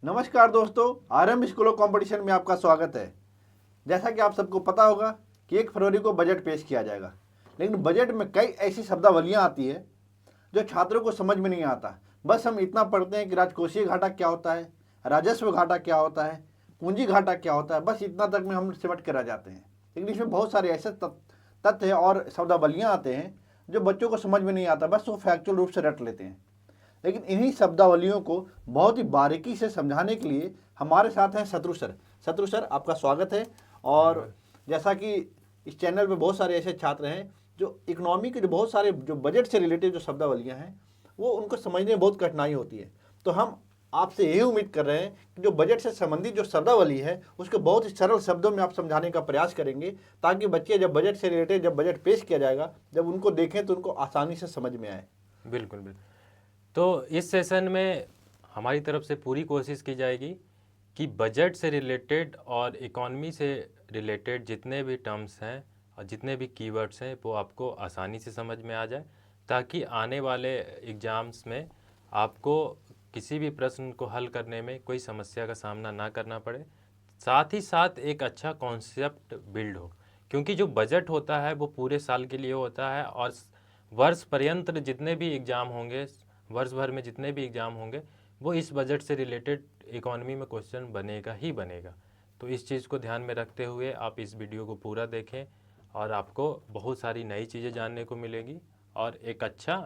नमस्कार दोस्तों, RM school of competition में आपका स्वागत है। जैसा कि आप सबको पता होगा कि 1 फरवरी को बजट पेश किया जाएगा, लेकिन बजट में कई ऐसी शब्दावलियां आती है जो छात्रों को समझ में नहीं आता। बस हम इतना पढ़ते हैं कि राजकोषीय घाटा क्या होता है, राजस्व घाटा क्या होता है, पूंजी घाटा क्या होता है, बस इतना तक में हम सिमट कर रह जाते हैं। लेकिन इसमें बहुत सारे ऐसे तथ्य और शब्दावलियाँ आते हैं जो बच्चों को समझ में नहीं आता, बस वो फैक्चुअल रूप से रट लेते हैं। लेकिन इन्हीं शब्दावलियों को बहुत ही बारीकी से समझाने के लिए हमारे साथ हैं शत्रु सर। शत्रु सर, आपका स्वागत है। और जैसा कि इस चैनल पे बहुत सारे ऐसे छात्र हैं जो इकोनॉमी के जो बहुत सारे जो बजट से रिलेटेड जो शब्दावलियां हैं वो उनको समझने में बहुत कठिनाई होती है। तो हम आपसे यही उम्मीद कर रहे हैं कि जो बजट से संबंधित जो शब्दावली है उसको बहुत ही सरल शब्दों में आप समझाने का प्रयास करेंगे, ताकि बच्चे जब बजट से रिलेटेड जब बजट पेश किया जाएगा, जब उनको देखें तो उनको आसानी से समझ में आए। बिल्कुल बिल्कुल। तो इस सेशन में हमारी तरफ से पूरी कोशिश की जाएगी कि बजट से रिलेटेड और इकॉनमी से रिलेटेड जितने भी टर्म्स हैं और जितने भी कीवर्ड्स हैं वो आपको आसानी से समझ में आ जाए, ताकि आने वाले एग्ज़ाम्स में आपको किसी भी प्रश्न को हल करने में कोई समस्या का सामना ना करना पड़े। साथ ही साथ एक अच्छा कॉन्सेप्ट बिल्ड हो, क्योंकि जो बजट होता है वो पूरे साल के लिए होता है और वर्ष पर्यंत जितने भी एग्ज़ाम होंगे, वर्ष भर में जितने भी एग्ज़ाम होंगे, वो इस बजट से रिलेटेड इकॉनमी में क्वेश्चन बनेगा ही बनेगा। तो इस चीज़ को ध्यान में रखते हुए आप इस वीडियो को पूरा देखें और आपको बहुत सारी नई चीज़ें जानने को मिलेगी और एक अच्छा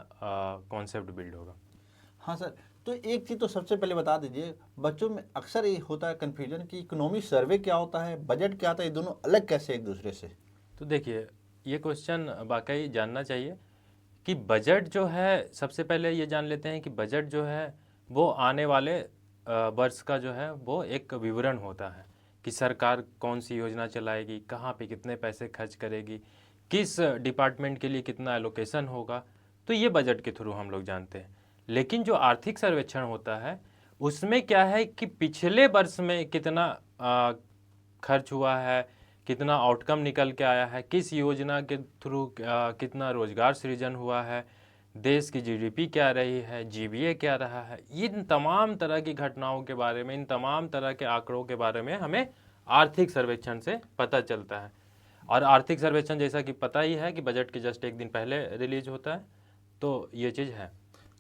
कॉन्सेप्ट बिल्ड होगा। हाँ सर, तो एक चीज़ तो सबसे पहले बता दीजिए, बच्चों में अक्सर ये होता है कन्फ्यूजन कि इकोनॉमी सर्वे क्या होता है, बजट क्या होता है, ये दोनों अलग कैसे एक दूसरे से। तो देखिए, ये क्वेश्चन वाकई जानना चाहिए कि बजट जो है, सबसे पहले ये जान लेते हैं कि बजट जो है वो आने वाले वर्ष का जो है वो एक विवरण होता है कि सरकार कौन सी योजना चलाएगी, कहाँ पे कितने पैसे खर्च करेगी, किस डिपार्टमेंट के लिए कितना एलोकेशन होगा। तो ये बजट के थ्रू हम लोग जानते हैं। लेकिन जो आर्थिक सर्वेक्षण होता है उसमें क्या है कि पिछले वर्ष में कितना खर्च हुआ है, कितना आउटकम निकल के आया है, किस योजना के थ्रू कितना रोजगार सृजन हुआ है, देश की जीडीपी क्या रही है, जीवीए क्या रहा है। इन तमाम तरह की घटनाओं के बारे में, इन तमाम तरह के आंकड़ों के बारे में हमें आर्थिक सर्वेक्षण से पता चलता है। और आर्थिक सर्वेक्षण जैसा कि पता ही है कि बजट के जस्ट एक दिन पहले रिलीज होता है। तो ये चीज़ है।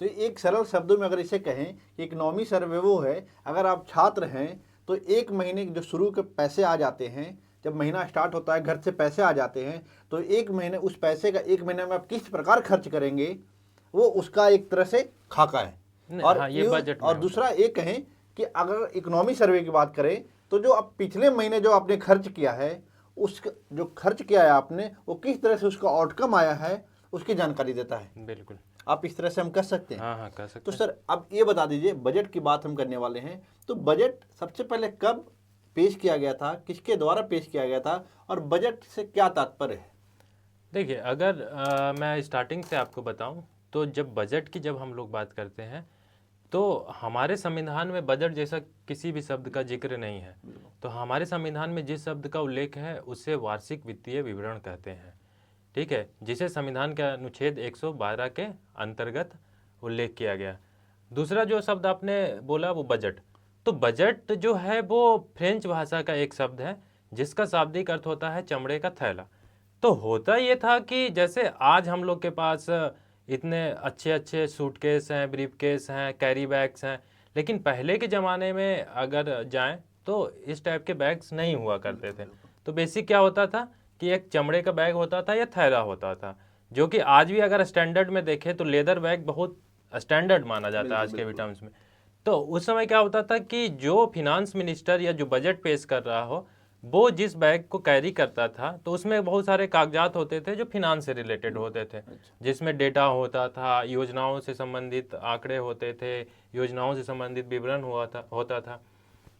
तो एक सरल शब्दों में अगर इसे कहें कि इकोनॉमी सर्वे वो है, अगर आप छात्र हैं तो 1 महीने जो शुरू के पैसे आ जाते हैं, जब महीना स्टार्ट होता है घर से पैसे आ जाते हैं, तो 1 महीने उस पैसे का 1 महीने में आप किस प्रकार खर्च करेंगे, वो उसका एक तरह से खाका है। और हाँ, ये बजट में और दूसरा ये कहें कि अगर इकोनॉमी सर्वे की बात करें तो जो आप पिछले महीने जो आपने खर्च किया है, उस जो खर्च किया है आपने, वो किस तरह से उसका आउटकम आया है, उसकी जानकारी देता है। बिल्कुल। आप इस तरह से हम कर सकते हैं। हाँ हाँ, कर सकते तो हैं। सर अब ये बता दीजिए, बजट की बात हम करने वाले हैं, तो बजट सबसे पहले कब पेश किया गया था, किसके द्वारा पेश किया गया था, और बजट से क्या तात्पर्य है। देखिए, अगर मैं स्टार्टिंग से आपको बताऊं तो जब हम लोग बात करते हैं तो हमारे संविधान में बजट जैसा किसी भी शब्द का जिक्र नहीं है। तो हमारे संविधान में जिस शब्द का उल्लेख है उसे वार्षिक वित्तीय विवरण कहते हैं। ठीक है, जिसे संविधान के अनुच्छेद 112 के अंतर्गत उल्लेख किया गया। दूसरा जो शब्द आपने बोला वो बजट। तो बजट जो है वो फ्रेंच भाषा का एक शब्द है जिसका शाब्दिक अर्थ होता है चमड़े का थैला। तो होता ये था कि जैसे आज हम लोग के पास इतने अच्छे अच्छे सूटकेस हैं, ब्रीफकेस हैं, कैरी बैग्स हैं, लेकिन पहले के ज़माने में अगर जाएं तो इस टाइप के बैग्स नहीं हुआ करते थे। तो बेसिक क्या होता था कि एक चमड़े का बैग होता था या थैला होता था, जो कि आज भी अगर स्टैंडर्ड में देखें तो लेदर बैग बहुत स्टैंडर्ड माना जाता है आज के भी टर्म्स में। तो उस समय क्या होता था कि जो फिनांस मिनिस्टर या जो बजट पेश कर रहा हो वो जिस बैग को कैरी करता था तो उसमें बहुत सारे कागजात होते थे जो फिनांस से रिलेटेड होते थे, जिसमें डेटा होता था, योजनाओं से संबंधित आंकड़े होते थे, योजनाओं से संबंधित विवरण होता था।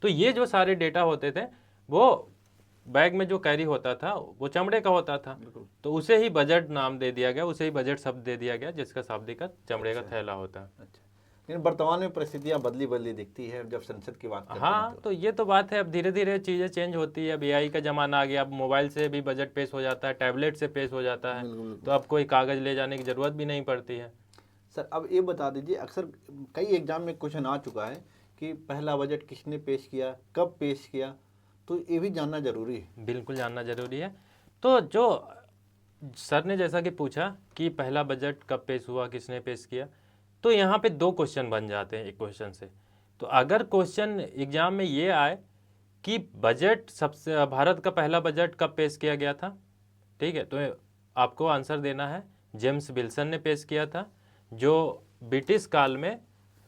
तो ये जो सारे डेटा होते थे वो बैग में जो कैरी होता था वो चमड़े का होता था। तो उसे ही बजट नाम दे दिया गया, उसे ही बजट शब्द दे दिया गया, जिसका शाब्दिक अर्थ चमड़े का थैला होता है। अच्छा, लेकिन वर्तमान में परिस्थितियां बदली बदली दिखती है जब संसद की बात करते हैं हाँ, तो ये तो बात है। अब धीरे धीरे चीज़ें चेंज होती है। अब एआई का ज़माना आ गया, अब मोबाइल से भी बजट पेश हो जाता है, टैबलेट से पेश हो जाता है। तो अब कोई कागज़ ले जाने की ज़रूरत भी नहीं पड़ती है। सर अब ये बता दीजिए, अक्सर कई एग्जाम में क्वेश्चन आ चुका है कि पहला बजट किसने पेश किया, कब पेश किया, तो ये भी जानना जरूरी है। बिल्कुल जानना जरूरी है। तो जो सर ने जैसा कि पूछा कि पहला बजट कब पेश हुआ, किसने पेश किया, तो यहाँ पे 2 क्वेश्चन बन जाते हैं एक क्वेश्चन से। तो अगर क्वेश्चन एग्जाम में ये आए कि बजट सबसे भारत का पहला बजट कब पेश किया गया था, ठीक है, तो आपको आंसर देना है जेम्स विल्सन ने पेश किया था, जो ब्रिटिश काल में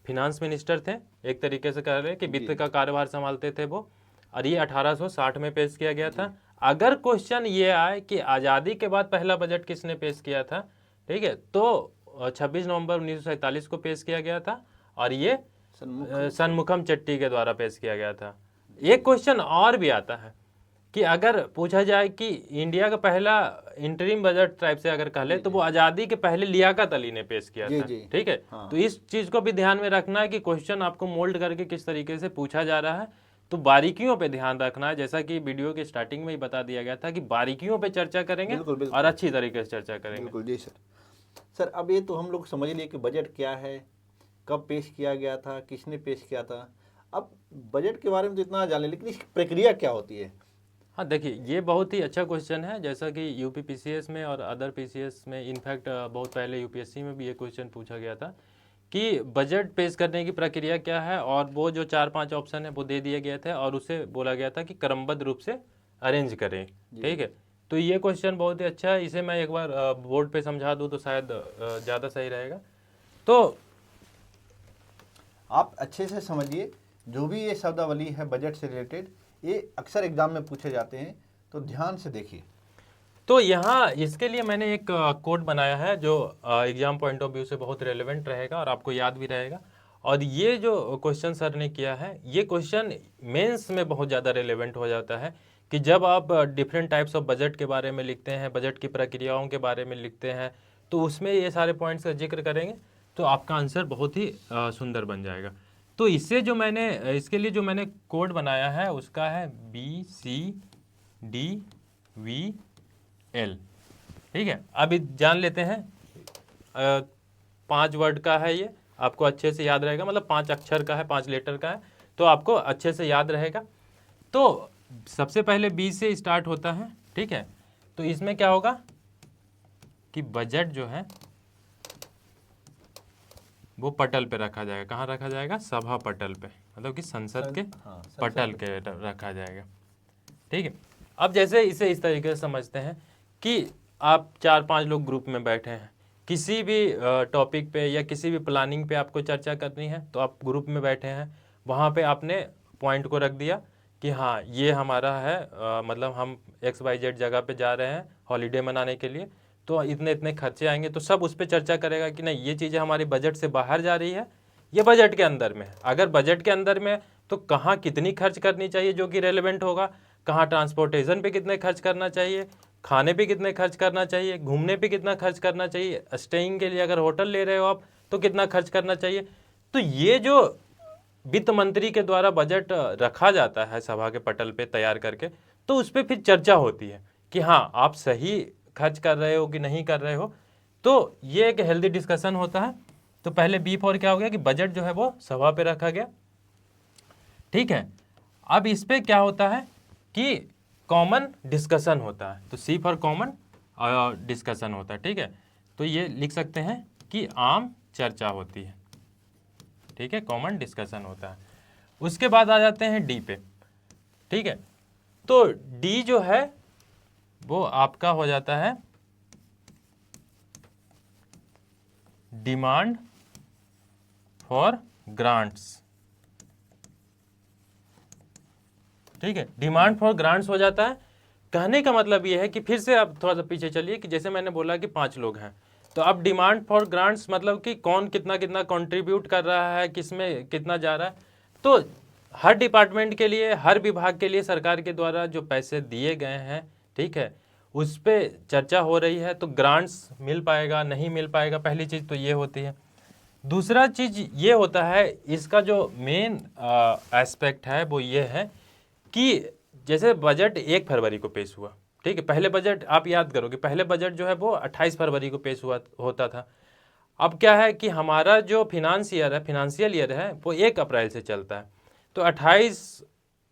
फिनांस मिनिस्टर थे, एक तरीके से कह रहे हैं कि वित्त का कार्यभार संभालते थे वो, और ये 1860 में पेश किया गया था। अगर क्वेश्चन ये आए कि आज़ादी के बाद पहला बजट किसने पेश किया था, ठीक है, तो 26 नवंबर 1947 को पेश किया गया था, और ये सनमुखम चट्टी के द्वारा पेश किया गया था। एक क्वेश्चन और भी आता है कि अगर पूछा जाए कि इंडिया का पहला इंटरिम बजट टाइप से अगर कह ले तो वो आज़ादी के पहले लियाकत अली ने पेश किया था, ठीक है। हाँ। तो इस चीज़ को भी ध्यान में रखना है कि क्वेश्चन आपको मोल्ड करके किस तरीके से पूछा जा रहा है, तो बारीकियों पे ध्यान रखना है। जैसा कि वीडियो के स्टार्टिंग में ही बता दिया गया था कि बारीकियों पे चर्चा करेंगे, बिल्कुल, बिल्कुल। और अच्छी तरीके से चर्चा करेंगे। बिल्कुल जी सर। सर अब ये तो हम लोग समझ लिए कि बजट क्या है, कब पेश किया गया था, किसने पेश किया था। अब बजट के बारे में तो इतना जान लें, लेकिन इसकी प्रक्रिया क्या होती है? हाँ देखिए, ये बहुत ही अच्छा क्वेश्चन है। जैसा कि यूपी पीसीएस में और अदर पीसीएस में, इनफैक्ट बहुत पहले यूपीएससी में भी ये क्वेश्चन पूछा गया था कि बजट पेश करने की प्रक्रिया क्या है, और वो जो 4-5 ऑप्शन है वो दे दिए गए थे, और उसे बोला गया था कि क्रमबद्ध रूप से अरेंज करें, ठीक है। तो ये क्वेश्चन बहुत ही अच्छा है, इसे मैं एक बार बोर्ड पे समझा दूँ तो शायद ज़्यादा सही रहेगा। तो आप अच्छे से समझिए, जो भी ये शब्दावली है बजट से रिलेटेड, ये अक्सर एग्जाम में पूछे जाते हैं, तो ध्यान से देखिए। तो यहाँ इसके लिए मैंने एक कोड बनाया है जो एग्जाम पॉइंट ऑफ व्यू से बहुत रेलेवेंट रहेगा और आपको याद भी रहेगा। और ये जो क्वेश्चन सर ने किया है, ये क्वेश्चन मेंस में बहुत ज़्यादा रेलेवेंट हो जाता है कि जब आप डिफरेंट टाइप्स ऑफ बजट के बारे में लिखते हैं, बजट की प्रक्रियाओं के बारे में लिखते हैं, तो उसमें ये सारे पॉइंट्स का जिक्र करेंगे तो आपका आंसर बहुत ही सुंदर बन जाएगा। तो इससे जो मैंने इसके लिए जो मैंने कोड बनाया है उसका है BCDVL, ठीक है। अभी जान लेते हैं, 5 वर्ड का है ये, आपको अच्छे से याद रहेगा, मतलब 5 अक्षर का है, 5 लेटर का है, तो आपको अच्छे से याद रहेगा। तो सबसे पहले बी से स्टार्ट होता है, ठीक है। तो इसमें क्या होगा कि बजट जो है वो पटल पे रखा जाएगा। कहाँ रखा जाएगा? सभा पटल पे, मतलब कि संसद के पटल के रखा जाएगा, ठीक है। अब जैसे इसे इस तरीके से समझते हैं कि आप 4-5 लोग ग्रुप में बैठे हैं, किसी भी टॉपिक पे या किसी भी प्लानिंग पे आपको चर्चा करनी है, तो आप ग्रुप में बैठे हैं, वहाँ पे आपने पॉइंट को रख दिया कि हाँ ये हमारा है, मतलब हम XYZ जगह पे जा रहे हैं हॉलीडे मनाने के लिए, तो इतने इतने खर्चे आएंगे। तो सब उस पर चर्चा करेगा कि नहीं, ये चीज़ें हमारी बजट से बाहर जा रही है, ये बजट के अंदर में है। अगर बजट के अंदर में तो कहाँ कितनी खर्च करनी चाहिए जो कि रेलेवेंट होगा, कहाँ ट्रांसपोर्टेशन पे कितने खर्च करना चाहिए, खाने पे कितने खर्च करना चाहिए, घूमने पे कितना खर्च करना चाहिए, स्टेइंग के लिए अगर होटल ले रहे हो आप तो कितना खर्च करना चाहिए। तो ये जो वित्त मंत्री के द्वारा बजट रखा जाता है सभा के पटल पे तैयार करके, तो उस पर फिर चर्चा होती है कि हाँ आप सही खर्च कर रहे हो कि नहीं कर रहे हो। तो ये एक हेल्दी डिस्कशन होता है। तो पहले बी फॉर क्या हो गया कि बजट जो है वो सभा पे रखा गया, ठीक है। अब इस पे क्या होता है कि कॉमन डिस्कशन होता है, तो सी फॉर कॉमन डिस्कशन होता है, ठीक है। तो ये लिख सकते हैं कि आम चर्चा होती है, ठीक है, कॉमन डिस्कशन होता है। उसके बाद आ जाते हैं डी पे, ठीक है। तो डी जो है वो आपका हो जाता है डिमांड फॉर ग्रांट्स, ठीक है। डिमांड फॉर ग्रांट्स हो जाता है। कहने का मतलब ये है कि फिर से आप थोड़ा सा पीछे चलिए कि जैसे मैंने बोला कि 5 लोग हैं, तो अब डिमांड फॉर ग्रांट्स मतलब कि कौन कितना कितना कंट्रीब्यूट कर रहा है, किसमें कितना जा रहा है। तो हर डिपार्टमेंट के लिए, हर विभाग के लिए सरकार के द्वारा जो पैसे दिए गए हैं, ठीक है, उस पर चर्चा हो रही है। तो ग्रांट्स मिल पाएगा नहीं मिल पाएगा, पहली चीज़ तो ये होती है। दूसरा चीज़ ये होता है, इसका जो मेन एस्पेक्ट है वो ये है कि जैसे बजट 1 फरवरी को पेश हुआ, ठीक है। पहले बजट आप याद करो कि पहले बजट जो है वो 28 फरवरी को पेश हुआ होता था। अब क्या है कि हमारा जो फिनांशियल ईयर है वो 1 अप्रैल से चलता है। तो 28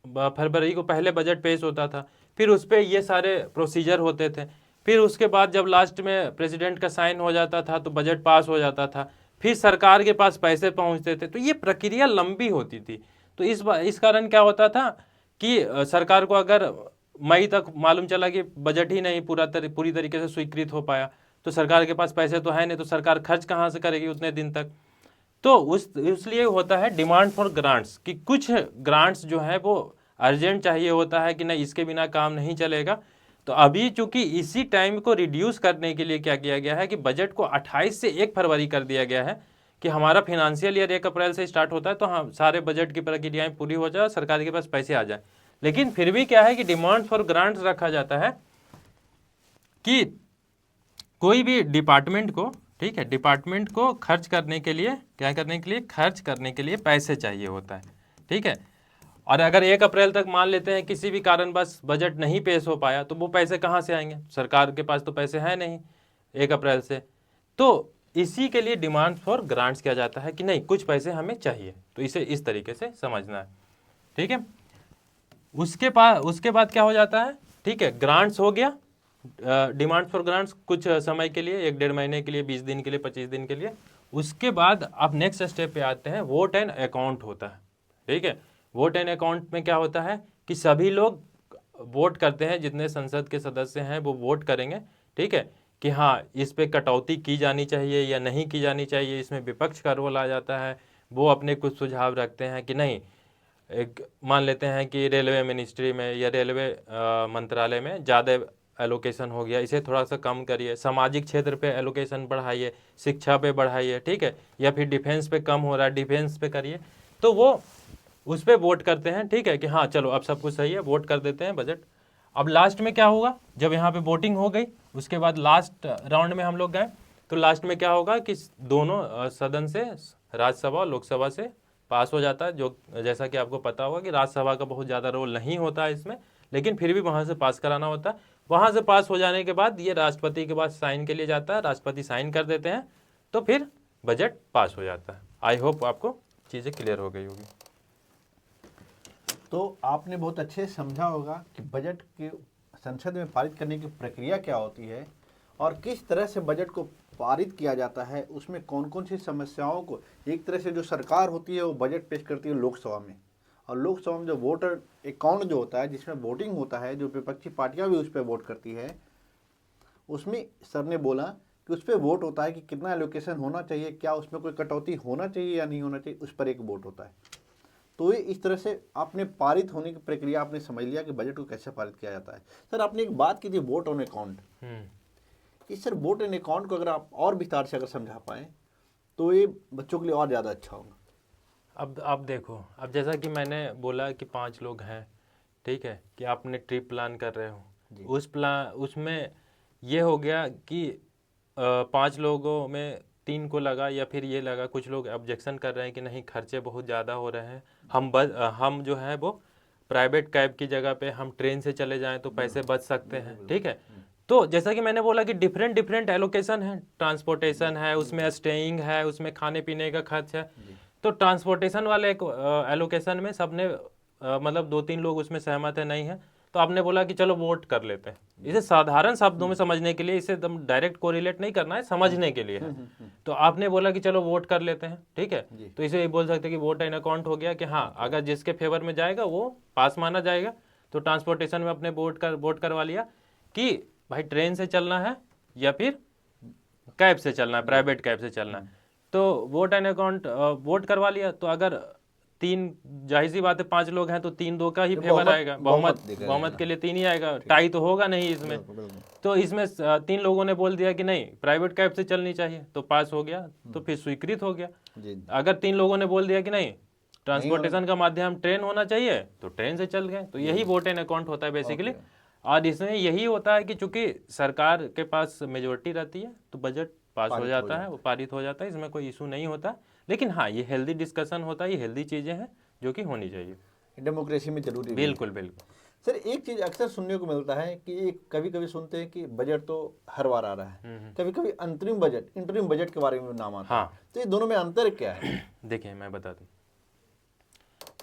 फरवरी को पहले बजट पेश होता था, फिर उस पर ये सारे प्रोसीजर होते थे, फिर उसके बाद जब लास्ट में प्रेसिडेंट का साइन हो जाता था तो बजट पास हो जाता था, फिर सरकार के पास पैसे पहुंचते थे। तो ये प्रक्रिया लंबी होती थी। तो इस कारण क्या होता था कि सरकार को अगर मई तक मालूम चला कि बजट ही नहीं पूरी तरीके से स्वीकृत हो पाया, तो सरकार के पास पैसे तो है नहीं, तो सरकार खर्च कहाँ से करेगी उतने दिन तक। तो इसलिए होता है डिमांड फॉर ग्रांट्स, कि कुछ ग्रांट्स जो है वो अर्जेंट चाहिए होता है कि नहीं इसके बिना काम नहीं चलेगा। तो अभी चूंकि इसी टाइम को रिड्यूस करने के लिए क्या किया गया है कि बजट को 28 से 1 फरवरी कर दिया गया है कि हमारा फिनांशियल ईयर 1 अप्रैल से स्टार्ट होता है, तो हाँ सारे बजट की प्रक्रियाएं पूरी हो जाए, सरकार के पास पैसे आ जाए। लेकिन फिर भी क्या है कि डिमांड फॉर ग्रांट्स रखा जाता है कि कोई भी डिपार्टमेंट को, ठीक है, डिपार्टमेंट को खर्च करने के लिए क्या करने के लिए, खर्च करने के लिए पैसे चाहिए होता है, ठीक है। और अगर 1 अप्रैल तक मान लेते हैं किसी भी कारणवश बजट नहीं पेश हो पाया, तो वो पैसे कहाँ से आएंगे, सरकार के पास तो पैसे हैं नहीं 1 अप्रैल से। तो इसी के लिए डिमांड फॉर ग्रांट्स किया जाता है कि नहीं कुछ पैसे हमें चाहिए, तो इसे इस तरीके से समझना है, ठीक है। उसके बाद क्या हो जाता है, ठीक है, ग्रांट्स हो गया, डिमांड फॉर ग्रांट्स कुछ समय के लिए, 1-1.5 महीने के लिए, 20 दिन के लिए, 25 दिन के लिए। उसके बाद अब नेक्स्ट स्टेप पे आते हैं, वोट एंड अकाउंट होता है, ठीक है। वोट एंड अकाउंट में क्या होता है कि सभी लोग वोट करते हैं, जितने संसद के सदस्य हैं वो वोट करेंगे, ठीक है, कि हाँ इस पे कटौती की जानी चाहिए या नहीं की जानी चाहिए। इसमें विपक्ष का रोल आ जाता है, वो अपने कुछ सुझाव रखते हैं कि नहीं, एक मान लेते हैं कि रेलवे मिनिस्ट्री में या रेलवे मंत्रालय में ज़्यादा एलोकेशन हो गया, इसे थोड़ा सा कम करिए, सामाजिक क्षेत्र पे एलोकेशन बढ़ाइए, शिक्षा पे बढ़ाइए, ठीक है, या फिर डिफेंस पे कम हो रहा है डिफेंस पे करिए। तो वो उस पर वोट करते हैं, ठीक है, कि हाँ चलो अब सब कुछ सही है, वोट कर देते हैं बजट। अब लास्ट में क्या होगा, जब यहाँ पे वोटिंग हो गई उसके बाद लास्ट राउंड में हम लोग गए, तो लास्ट में क्या होगा कि दोनों सदन से, राज्यसभा और लोकसभा से पास हो जाता है। जो जैसा कि आपको पता होगा कि राज्यसभा का बहुत ज़्यादा रोल नहीं होता है इसमें, लेकिन फिर भी वहाँ से पास कराना होता है। वहाँ से पास हो जाने के बाद ये राष्ट्रपति के पास साइन के लिए जाता है, राष्ट्रपति साइन कर देते हैं, तो फिर बजट पास हो जाता है। आई होप आपको चीज़ें क्लियर हो गई होगी। तो आपने बहुत अच्छे से समझा होगा कि बजट के संसद में पारित करने की प्रक्रिया क्या होती है और किस तरह से बजट को पारित किया जाता है, उसमें कौन कौन सी समस्याओं को, एक तरह से जो सरकार होती है वो बजट पेश करती है लोकसभा में, और लोकसभा में जो वोटर अकाउंट जो होता है जिसमें वोटिंग होता है, जो विपक्षी पार्टियां भी उस पर वोट करती है, उसमें सर ने बोला कि उस पर वोट होता है कि कितना एलोकेशन होना चाहिए, क्या उसमें कोई कटौती होना चाहिए या नहीं होना चाहिए, उस पर एक वोट होता है। तो ये इस तरह से आपने पारित होने की प्रक्रिया आपने समझ लिया कि बजट को कैसे पारित किया जाता है। सर आपने एक बात की थी वोट ऑन अकाउंट, इस सर वोट ऑन अकाउंट को अगर आप और विस्तार से अगर समझा पाएँ तो ये बच्चों के लिए और ज़्यादा अच्छा होगा। अब आप देखो, अब जैसा कि मैंने बोला कि 5 लोग हैं, ठीक है, कि आपने ट्रिप प्लान कर रहे हो, उसमें ये हो गया कि 5 लोगों में 3 को लगा या फिर ये लगा, कुछ लोग ऑब्जेक्शन कर रहे हैं कि नहीं खर्चे बहुत ज़्यादा हो रहे हैं, हम जो है वो प्राइवेट कैब की जगह पे हम ट्रेन से चले जाएं तो पैसे बच सकते हैं, ठीक है। तो जैसा कि मैंने बोला कि डिफरेंट एलोकेशन है, ट्रांसपोर्टेशन है, उसमें स्टेइंग है, उसमें खाने पीने का खर्च है। तो ट्रांसपोर्टेशन वाले एलोकेशन में सबने मतलब 2-3 लोग उसमें सहमत है नहीं है, तो आपने बोला कि चलो वोट कर लेते हैं। इसे साधारण शब्दों में समझने के लिए, इसे एकदम डायरेक्ट कोरिलेट नहीं करना है, समझने के लिए है। तो आपने बोला कि चलो वोट कर लेते हैं, ठीक है, तो इसे ये बोल सकते हैं कि वोट इन अकाउंट हो गया कि हाँ अगर जिसके फेवर में जाएगा वो पास माना जाएगा। तो ट्रांसपोर्टेशन में अपने वोट करवा लिया कि भाई ट्रेन से चलना है या फिर कैब से चलना है, प्राइवेट कैब से चलना है। तो वोट एंड अकाउंट वोट करवा लिया, तो अगर 3, जाहिर सी बात है 5 लोग हैं तो 3-2 का ही फेवर आएगा, बहुमत के लिए 3 ही आएगा, टाई तो होगा नहीं इसमें। तो इसमें 3 लोगों ने बोल दिया कि नहीं प्राइवेट कैब से चलनी चाहिए, तो पास हो गया, तो फिर स्वीकृत हो गया। अगर 3 लोगों ने बोल दिया कि नहीं ट्रांसपोर्टेशन का माध्यम ट्रेन होना चाहिए, तो ट्रेन से चल गए। तो यही वोट एंड अकाउंट होता है बेसिकली। और इसमें यही होता है कि चूंकि सरकार के पास मेजोरिटी रहती है तो बजट पास हो जाता है, वो पारित हो जाता है, इसमें कोई इशू नहीं होता। लेकिन हाँ ये हेल्दी डिस्कशन होता है, ये हेल्दी चीज़ें हैं जो कि होनी चाहिए, डेमोक्रेसी में जरूरी। बिल्कुल बिल्कुल। सर एक चीज अक्सर सुनने को मिलता है कि एक कभी कभी सुनते हैं कि बजट तो हर बार आ रहा है, कभी कभी अंतरिम बजट इंटरिम बजट के बारे में नाम आता है। हाँ। तो ये दोनों में अंतर क्या है? देखिए मैं बता दूं,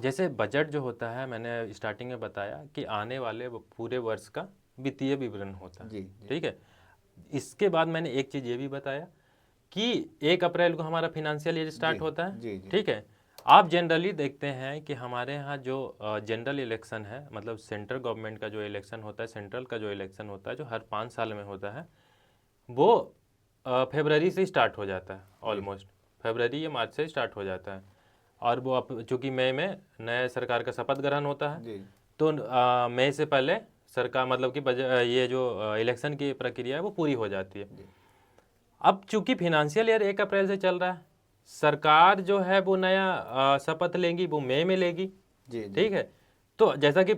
जैसे बजट जो होता है, मैंने स्टार्टिंग में बताया कि आने वाले पूरे वर्ष का वित्तीय विवरण होता है। जी, जी। ठीक है। इसके बाद मैंने एक चीज़ ये भी बताया कि 1 अप्रैल को हमारा फिनेंशियल ईयर स्टार्ट जी, होता है। जी, जी। ठीक है। आप जनरली देखते हैं कि हमारे यहाँ जो जनरल इलेक्शन है, मतलब सेंट्रल गवर्नमेंट का जो इलेक्शन होता है, सेंट्रल का जो इलेक्शन होता है, जो हर 5 साल में होता है, वो फरवरी से स्टार्ट हो जाता है। ऑलमोस्ट फरवरी या मार्च से स्टार्ट हो जाता है। और वो अब चूँकि मई में नए सरकार का शपथ ग्रहण होता है, जी, तो मई से पहले सरकार, मतलब कि ये जो इलेक्शन की प्रक्रिया है वो पूरी हो जाती है। जी। अब चूंकि फिनेंशियल ईयर 1 अप्रैल से चल रहा है, सरकार जो है वो नया शपथ लेंगी, वो मई में लेगी। जी, जी। ठीक है। तो जैसा कि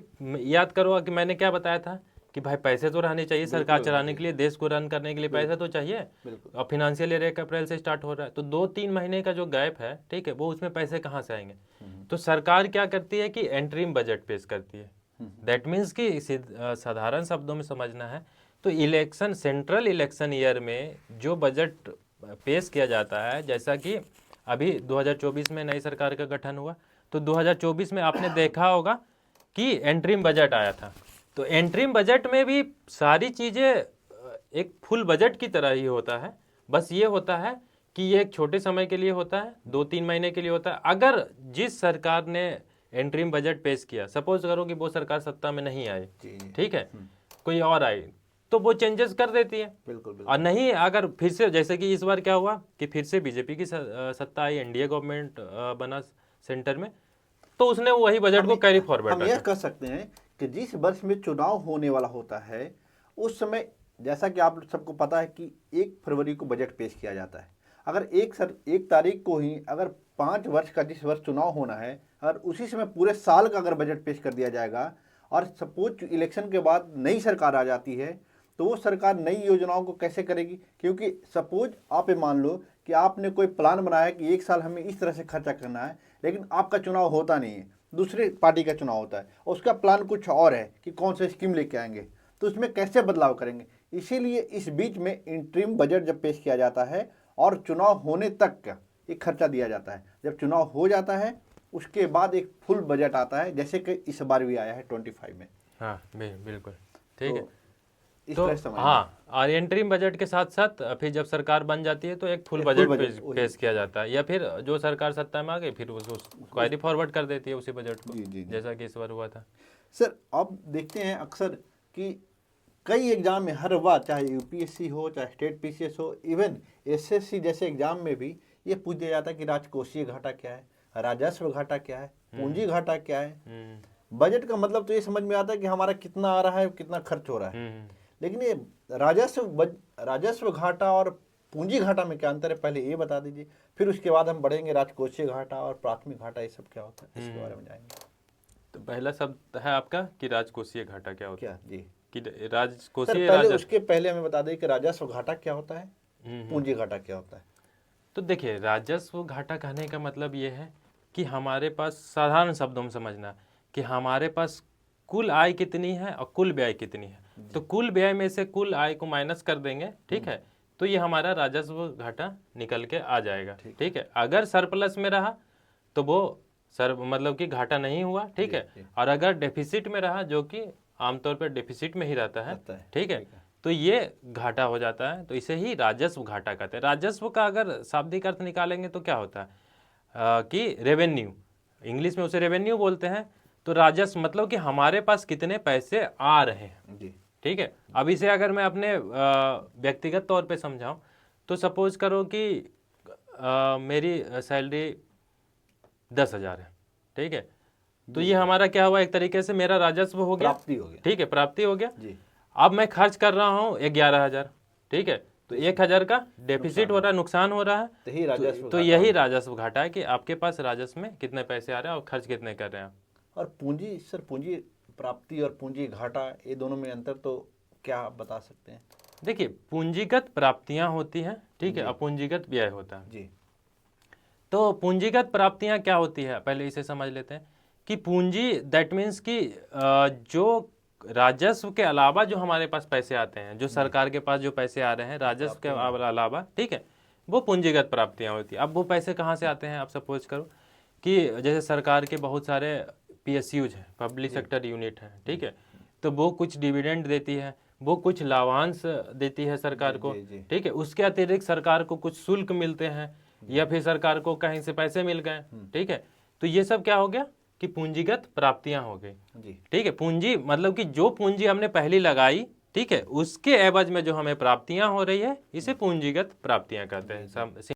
याद करो कि मैंने क्या बताया था कि भाई पैसे तो रहने चाहिए, सरकार बिल्कुल, चलाने जी, के लिए, देश को रन करने के लिए पैसा तो चाहिए। बिल्कुल। अब फिनेंशियल ईयर 1 अप्रैल से स्टार्ट हो रहा है, तो 2-3 महीने का जो गैप है, ठीक है, वो उसमें पैसे कहाँ से आएंगे? तो सरकार क्या करती है कि एंट्रीम बजट पेश करती है। दैट मीन्स कि साधारण शब्दों में समझना है तो इलेक्शन, सेंट्रल इलेक्शन ईयर में जो बजट पेश किया जाता है, जैसा कि अभी 2024 में नई सरकार का गठन हुआ, तो 2024 में आपने देखा होगा कि एंट्रीम बजट आया था। तो एंट्रीम बजट में भी सारी चीज़ें एक फुल बजट की तरह ही होता है। बस ये होता है कि ये एक छोटे समय के लिए होता है, 2-3 महीने के लिए होता है। अगर जिस सरकार ने एंट्रीम बजट पेश किया, सपोज करो कि वो सरकार सत्ता में नहीं आई, जी, जी। ठीक है, कोई और आई, तो वो चेंजेस कर देती है। बिल्कुल, बिल्कुल। और नहीं, अगर फिर से, जैसे कि इस बार क्या हुआ कि फिर से बीजेपी की सत्ता आई, एनडीए गवर्नमेंट बना सेंटर में, तो उसने वही बजट को कैरी फॉरवर्ड हम यह रखा। कह सकते हैं कि जिस वर्ष में चुनाव होने वाला होता है उस समय, जैसा कि आप सबको पता है कि 1 फरवरी को बजट पेश किया जाता है। अगर 1 तारीख को ही अगर 5 वर्ष का जिस वर्ष चुनाव होना है, अगर उसी समय पूरे साल का अगर बजट पेश कर दिया जाएगा और सपोज इलेक्शन के बाद नई सरकार आ जाती है, तो वो सरकार नई योजनाओं को कैसे करेगी? क्योंकि सपोज आप ये मान लो कि आपने कोई प्लान बनाया कि 1 साल हमें इस तरह से खर्चा करना है, लेकिन आपका चुनाव होता नहीं है, दूसरे पार्टी का चुनाव होता है, उसका प्लान कुछ और है कि कौन सा स्कीम लेके आएंगे, तो उसमें कैसे बदलाव करेंगे? इसीलिए इस बीच में इंटरिम बजट जब पेश किया जाता है और चुनाव होने तक का एक खर्चा दिया जाता है। जब चुनाव हो जाता है उसके बाद एक फुल बजट आता है, जैसे कि इस बार भी आया है 25 में। हाँ बिल्कुल ठीक है। तो इस तो तरह से समझना। हाँ, और एंट्रीम बजट के साथ साथ फिर जब सरकार बन जाती है तो एक फुल एक full बजट budget, वही। पेश किया जाता है, या फिर जो सरकार सत्ता में आ गई फिर उसको क्वारी फॉरवर्ड कर देती है उसी बजट को। जी, जी, जी। जैसा कि इस बार हुआ था। सर आप देखते हैं अक्सर कि कई एग्जाम में हर बार, चाहे यूपीएससी हो, चाहे स्टेट पीसीएस हो, इवन एसएससी जैसे एग्जाम में भी ये पूछ दिया जाता है कि राजकोषीय घाटा क्या है, राजस्व घाटा क्या है, पूंजी घाटा क्या है। बजट का मतलब तो ये समझ में आता है कि हमारा कितना आ रहा है, कितना खर्च हो रहा है, लेकिन ये राजस्व घाटा और पूंजी घाटा में क्या अंतर है, पहले ये बता दीजिए, फिर उसके बाद हम बढ़ेंगे राजकोषीय घाटा और प्राथमिक घाटा, ये सब क्या होता है, इसके बारे में जाएंगे। तो पहला शब्द है आपका कि राजकोषीय घाटा क्या होता है। क्या जी कि सर, राजकोषीय पहले राजस्व। उसके पहले हमें बता दें कि राजस्व घाटा क्या होता है, पूंजी घाटा क्या होता है। तो देखिए, राजस्व घाटा कहने का मतलब ये है कि हमारे पास, साधारण शब्दों में समझना, कि हमारे पास कुल आय कितनी है और कुल व्यय कितनी है। तो कुल व्यय में से कुल आय को माइनस कर देंगे, ठीक है, तो ये हमारा राजस्व घाटा निकल के आ जाएगा। ठीक है। अगर सरप्लस में रहा तो वो मतलब कि घाटा नहीं हुआ, ठीक है। और अगर डेफिसिट में रहा, जो कि आमतौर पर डेफिसिट में ही रहता है, ठीक है, तो ये घाटा हो जाता है। तो इसे ही राजस्व घाटा कहते हैं। राजस्व का अगर शाब्दिक अर्थ निकालेंगे तो क्या होता है कि रेवेन्यू, इंग्लिश में उसे रेवेन्यू बोलते हैं। तो राजस्व मतलब कि हमारे पास कितने पैसे आ रहे हैं जी। ठीक है। अब इसे अगर मैं अपने व्यक्तिगत तौर पे समझाऊं तो सपोज करो कि मेरी सैलरी 10,000 है, ठीक है, तो ये हमारा क्या हुआ, एक तरीके से मेरा राजस्व हो गया, प्राप्ति हो गया, ठीक है, प्राप्ति हो गया जी। अब मैं खर्च कर रहा हूँ 11,000, ठीक है, तो 1,000 का डेफिसिट हो रहा है, नुकसान हो रहा है। तो यही राजस्व घाटा है कि आपके पास राजस्व में कितने पैसे आ रहे हैं और खर्च कितने कर रहे हैं। और पूंजी, सर पूंजी प्राप्ति और पूंजी घाटा, ये दोनों में अंतर तो क्या आप बता सकते हैं? देखिए, पूंजीगत प्राप्तियां होती हैं, ठीक है, और पूंजीगत व्यय होता है जी। तो पूंजीगत प्राप्तियां क्या होती है, पहले इसे समझ लेते हैं कि पूंजी दैट मीन्स कि जो राजस्व के अलावा जो हमारे पास पैसे आते हैं, जो सरकार के पास जो पैसे आ रहे हैं राजस्व के अलावा, ठीक है, वो पूंजीगत प्राप्तियां होती है। अब वो पैसे कहाँ से आते हैं? आप सपोज करो कि जैसे सरकार के बहुत सारे PSUs हैं, पब्लिक सेक्टर यूनिट हैं, ठीक है, तो वो कुछ डिविडेंड देती है, वो कुछ लाभांश देती है सरकार को, ठीक है, उसके अतिरिक्त सरकार को कुछ शुल्क मिलते हैं, या फिर सरकार को कहीं से पैसे मिल गए, ठीक है, तो ये सब क्या हो गया कि पूंजीगत प्राप्तियां हो गई, ठीक है। पूंजी मतलब कि जो पूंजी हमने पहली लगाई, ठीक है, उसके एवज में जो हमें प्राप्तियां हो रही है, इसे पूंजीगत प्राप्तियां कहते हैं।